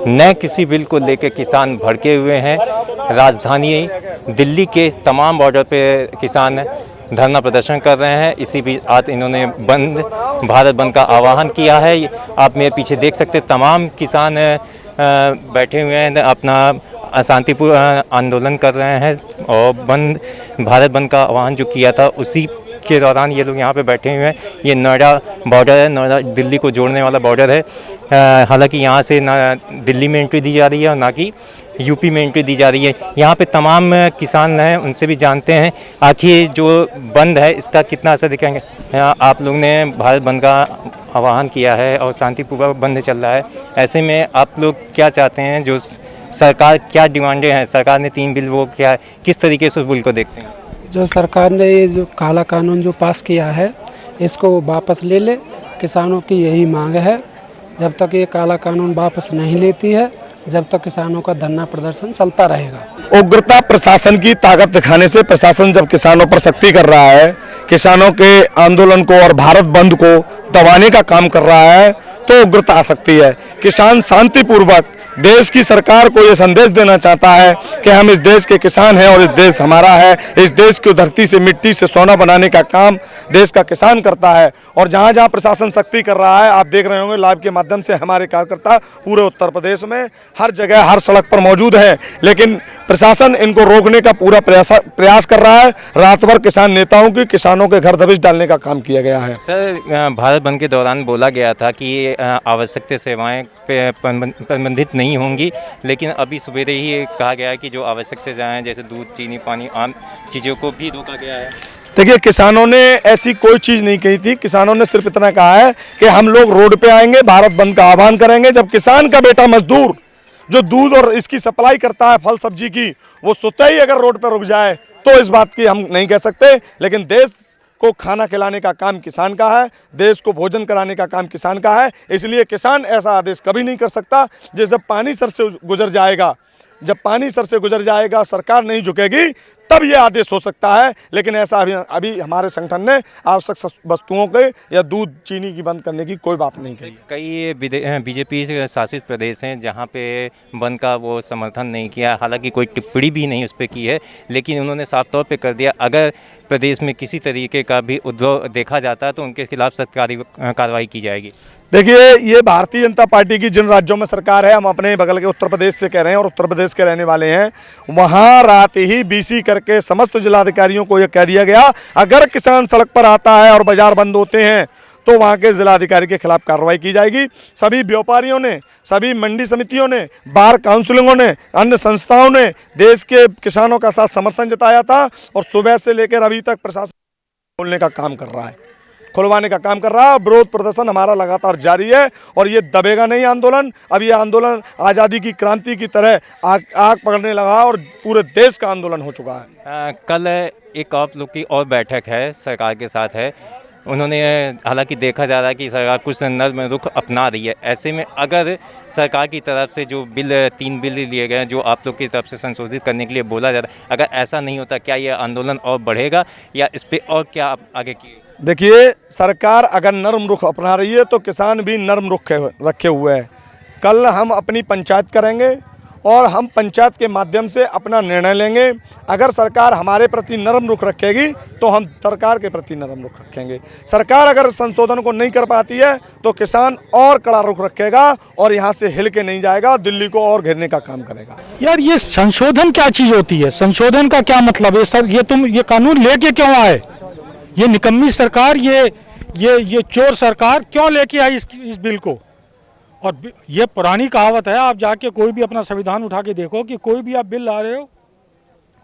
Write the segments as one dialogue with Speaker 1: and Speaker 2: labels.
Speaker 1: नए किसी बिल को लेकर किसान भड़के हुए हैं। राजधानी दिल्ली के तमाम बॉर्डर पे किसान धरना प्रदर्शन कर रहे हैं। इसी बीच आज इन्होंने भारत बंद का आह्वान किया है। आप मेरे पीछे देख सकते हैं, तमाम किसान बैठे हुए हैं, अपना शांतिपूर्ण आंदोलन कर रहे हैं और भारत बंद का आह्वान जो किया था उसी के दौरान ये लोग यहाँ पे बैठे हुए हैं। ये नोएडा बॉर्डर है, नोएडा दिल्ली को जोड़ने वाला बॉर्डर है। हालांकि यहाँ से ना दिल्ली में एंट्री दी जा रही है और ना कि यूपी में एंट्री दी जा रही है। यहाँ पे तमाम किसान हैं, उनसे भी जानते हैं आखिर जो बंद है इसका कितना असर दिखाएंगे। आप लोग ने भारत बंद का आह्वान किया है और शांतिपूर्वक बंद चल रहा है, ऐसे में आप लोग क्या चाहते हैं? जो सरकार क्या डिमांडें हैं? सरकार ने 3 बिल वो क्या, किस तरीके से उस बिल को देखते हैं?
Speaker 2: जो सरकार ने ये जो काला कानून जो पास किया है इसको वापस ले ले, किसानों की यही मांग है। जब तक ये काला कानून वापस नहीं लेती है, जब तक किसानों का धरना प्रदर्शन चलता रहेगा।
Speaker 3: उग्रता प्रशासन की ताकत दिखाने से प्रशासन जब किसानों पर सख्ती कर रहा है, किसानों के आंदोलन को और भारत बंद को दबाने का काम कर रहा है, तो उग्रता आ सकती है। किसान शांतिपूर्वक देश की सरकार को ये संदेश देना चाहता है कि हम इस देश के किसान हैं और इस देश हमारा है। इस देश की धरती से मिट्टी से सोना बनाने का काम देश का किसान करता है। और जहाँ जहाँ प्रशासन सख्ती कर रहा है, आप देख रहे होंगे लाइव के माध्यम से, हमारे कार्यकर्ता पूरे उत्तर प्रदेश में हर जगह हर सड़क पर मौजूद है, लेकिन प्रशासन इनको रोकने का पूरा प्रयास कर रहा है। रात भर किसान नेताओं की किसानों के घर दबिश डालने का काम किया गया है।
Speaker 1: सर, भारत बंद के दौरान बोला गया था कि आवश्यक सेवाएं प्रतिबंधित नहीं होंगी, लेकिन अभी सवेरे ही कहा गया है कि जो आवश्यक सेवाएं जैसे दूध, चीनी, पानी, आम चीज़ों को भी रोका गया है।
Speaker 3: देखिए, किसानों ने ऐसी कोई चीज़ नहीं कही थी। किसानों ने सिर्फ इतना कहा है कि हम लोग रोड पे आएंगे, भारत बंद का आह्वान करेंगे। जब किसान का बेटा मजदूर जो दूध और इसकी सप्लाई करता है, फल सब्जी की, वो स्वतः ही अगर रोड पर रुक जाए तो इस बात की हम नहीं कह सकते। लेकिन देश को खाना खिलाने का काम किसान का है, देश को भोजन कराने का काम किसान का है। इसलिए किसान ऐसा आदेश कभी नहीं कर सकता। जब पानी सर से गुजर जाएगा, जब पानी सर से गुजर जाएगा, सरकार नहीं झुकेगी, तब ये आदेश हो सकता है। लेकिन ऐसा अभी हमारे संगठन ने आवश्यक वस्तुओं के या दूध चीनी की बंद करने की कोई बात नहीं कही।
Speaker 1: कई बीजेपी शासित प्रदेश हैं जहां पे बंद का वो समर्थन नहीं किया, हालांकि कोई टिप्पणी भी नहीं उस पर की है, लेकिन उन्होंने साफ तौर पे कर दिया अगर प्रदेश में किसी तरीके का भी उद्भव देखा जाता है तो उनके खिलाफ सख्त कार्रवाई की जाएगी।
Speaker 3: देखिए, ये भारतीय जनता पार्टी की जिन राज्यों में सरकार है, हम अपने बगल के उत्तर प्रदेश से कह रहे हैं और उत्तर प्रदेश के रहने वाले हैं, वहाँ रात ही बीसी करके समस्त जिलाधिकारियों को यह कह दिया गया अगर किसान सड़क पर आता है और बाजार बंद होते हैं तो वहाँ के जिलाधिकारी के खिलाफ कार्रवाई की जाएगी। सभी व्यापारियों ने, सभी मंडी समितियों ने, बार काउंसिलों ने, अन्य संस्थाओं ने देश के किसानों का साथ समर्थन जताया था और सुबह से लेकर अभी तक प्रशासन खोलने का काम कर रहा है, खुलवाने का काम कर रहा है। विरोध प्रदर्शन हमारा लगातार जारी है और ये दबेगा नहीं आंदोलन। अब ये आंदोलन आज़ादी की क्रांति की तरह आग पकड़ने लगा और पूरे देश का आंदोलन हो चुका है।
Speaker 1: कल एक आप लोग की और बैठक है, सरकार के साथ है। उन्होंने हालांकि देखा जा रहा है कि सरकार कुछ नर्म रुख अपना रही है। ऐसे में अगर सरकार की तरफ से जो 3 बिल लिए गए हैं जो आप लोग की तरफ से संशोधित करने के लिए बोला जा रहा है, अगर ऐसा नहीं होता क्या ये आंदोलन और बढ़ेगा या इस पर और क्या आप आगे किए?
Speaker 3: देखिए, सरकार अगर नर्म रुख अपना रही है तो किसान भी नर्म रुख रखे हुए हैं। कल हम अपनी पंचायत करेंगे और हम पंचायत के माध्यम से अपना निर्णय लेंगे। अगर सरकार हमारे प्रति नरम रुख रखेगी तो हम सरकार के प्रति नरम रुख रखेंगे। सरकार अगर संशोधन को नहीं कर पाती है तो किसान और कड़ा रुख रखेगा और यहाँ से हिल के नहीं जाएगा, दिल्ली को और घेरने का काम करेगा।
Speaker 4: यार, ये संशोधन क्या चीज़ होती है? संशोधन का क्या मतलब है सर? ये कानून लेके क्यों आए? ये निकम्मी सरकार, ये चोर सरकार क्यों लेके आई इस बिल को? और ये पुरानी कहावत है, आप जाके कोई भी अपना संविधान उठा के देखो कि कोई भी आप बिल ला रहे हो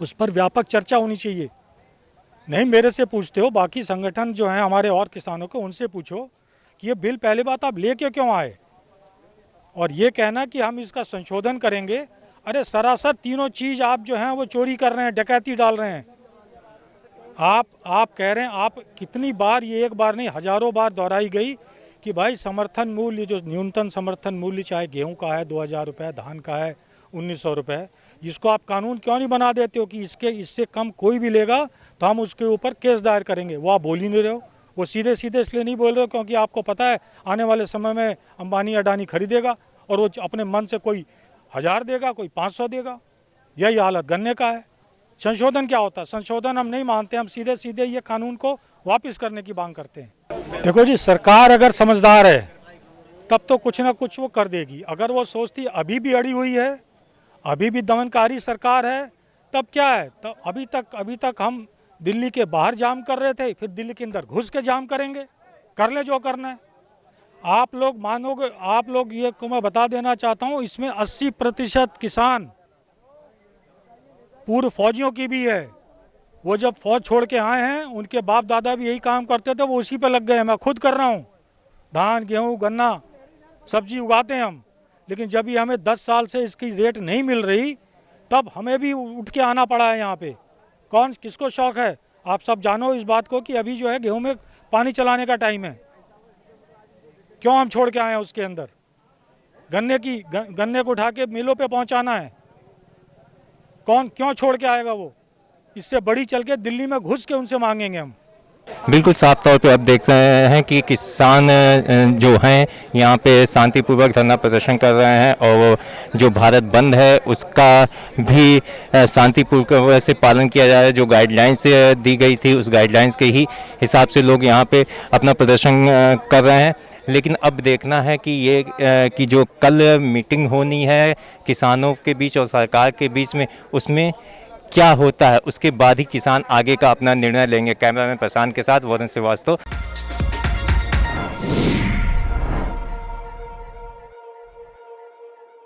Speaker 4: उस पर व्यापक चर्चा होनी चाहिए। नहीं मेरे से पूछते हो, बाकी संगठन जो हैं हमारे और किसानों के, उनसे पूछो कि ये बिल पहले बात आप लेके क्यों आए। और ये कहना कि हम इसका संशोधन करेंगे, अरे सरासर तीनों चीज़ आप जो हैं वो चोरी कर रहे हैं, डकैती डाल रहे हैं। आप कह रहे हैं, आप कितनी बार, ये एक बार नहीं हज़ारों बार दोहराई गई कि भाई समर्थन मूल्य जो न्यूनतम समर्थन मूल्य चाहे गेहूं का है 2000 रुपये, धान का है 1900 रुपये, इसको आप कानून क्यों नहीं बना देते हो कि इससे कम कोई भी लेगा तो हम उसके ऊपर केस दायर करेंगे। वो आप बोल ही नहीं रहे हो। वो सीधे सीधे इसलिए नहीं बोल रहे हो क्योंकि आपको पता है आने वाले समय में अंबानी अडानी खरीदेगा और वो अपने मन से कोई 1000 देगा, कोई 500 देगा। यही हालत गन्ने का है। संशोधन क्या होता है? संशोधन हम नहीं मानते, हम सीधे सीधे ये कानून को वापस करने की मांग करते हैं। देखो जी, सरकार अगर समझदार है तब तो कुछ ना कुछ वो कर देगी। अगर वो सोचती अभी भी अड़ी हुई है, अभी भी दमनकारी सरकार है, तब क्या है? तो अभी तक हम दिल्ली के बाहर जाम कर रहे थे, फिर दिल्ली के अंदर घुस के जाम करेंगे। कर ले जो करना है। आप लोग मानोगे, आप लोग ये को मैं बता देना चाहता हूँ, इसमें 80% किसान पूर्व फौजियों की भी है। वो जब फौज छोड़ के आए हैं, उनके बाप दादा भी यही काम करते थे, वो उसी पे लग गए। मैं खुद कर रहा हूँ, धान गेहूँ गन्ना सब्जी उगाते हैं हम। लेकिन जब ये हमें 10 साल से इसकी रेट नहीं मिल रही, तब हमें भी उठ के आना पड़ा है यहाँ पे। कौन किसको शौक है? आप सब जानो इस बात को कि अभी जो है गेहूं में पानी चलाने का टाइम है। क्यों हम छोड़ के आए हैं उसके अंदर? गन्ने को उठा के मिलों पे पहुंचाना है। कौन क्यों छोड़ के आएगा वो? इससे बड़ी चल के दिल्ली में घुस के उनसे मांगेंगे हम।
Speaker 1: बिल्कुल साफ तौर पे अब देख रहे हैं कि किसान जो हैं यहाँ पे शांतिपूर्वक धरना प्रदर्शन कर रहे हैं, और जो भारत बंद है उसका भी शांतिपूर्वक से पालन किया जा रहा है। जो गाइडलाइंस दी गई थी उस गाइडलाइंस के ही हिसाब से लोग यहाँ पे अपना प्रदर्शन कर रहे हैं। लेकिन अब देखना है कि ये कि जो कल मीटिंग होनी है किसानों के बीच और सरकार के बीच में, उसमें क्या होता है। उसके बाद ही किसान आगे का अपना निर्णय लेंगे। कैमरामैन प्रशांत के साथ वरुण श्रीवास्तव।